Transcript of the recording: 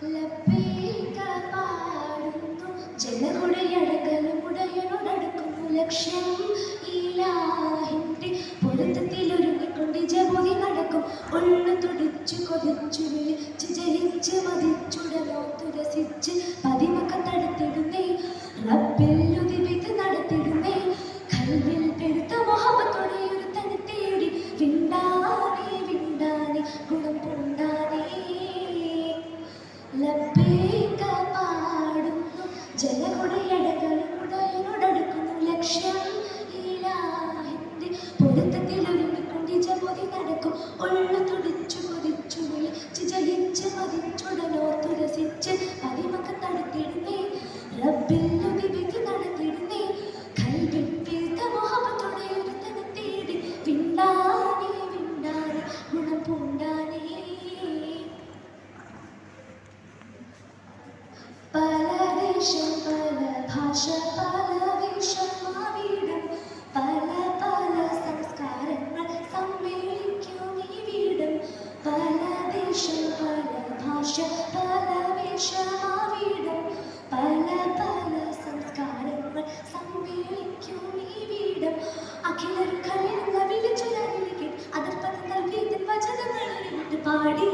ലബ്ബൈക പാടുന്നു ജനകുടയടക്കലുമുടയനോടടുക്കുന്നു ലക്ഷ്യം ഇലാഹിന്റെ പൊരുത്തത്തിലൊരുങ്ങിക്കൊണ്ട് ജബോധി നടക്കും ഉള്ളു തുടിച്ചു കൊതിച്ചു വിളിച്ച് ജയിച്ച് മതിച്ചുടലോത്തു രസിച്ച് പതിമക്കം തടുത്തിടുന്നേ റബ്ബിൽ ഉദിപിത്ത് നടത്തിടുന്നേ കൽവിൽ പെരുത്ത മൊഹബത്തോടെ ഒരു തനി തേടി വിണ്ടാനേ വിണ്ടാനേ ഗുണം പൂണ്ടാനേ ലബ്ബൈക പാടുന്നു ജനകുടയടക്കലുമുടയനോടടുക്കുന്നു ലക്ഷ്യം ഇലാഹിന്റെ പൊരുത്തത്തിലൊരുങ്ങിക്കൊണ്ട് ജബോധി നടക്കും ഉള്ളു തുടിച്ചു കൊതിച്ചു വിളിച്ച് ജയിച്ച് മതിച്ചുടലോത്തു രസിച്ച് പതിമക്കം നടത്തിടുന്നേ റബ്ബിൽ ഉദിപിത്ത് നടത്തിടുന്നേ കൽവിൽ പെരുത്ത മൊഹബത്തോടെ ഒരു തനി തേടി വിണ്ടാനേ വിണ്ടാനേ ഗുണം പൂണ്ടാനേ പല ദേശം പല ഭാഷ പല വേഷമാവിടും പല പല സംസ്കാരങ്ങൾ സമ്മേളിക്കും ഈ വീടും പല ദേശം പല ഭാഷ പല വേഷമാവിടും പല പല സംസ്കാരങ്ങൾ സമ്മേളിക്കും ഈ വീടും അഖിലരും കളിയുള്ള വിളിച്ചൊരവിളിക്കും അതിർപ്പത്തിൽ നൽകിയതിൻ വചനങ്ങൾ പാടി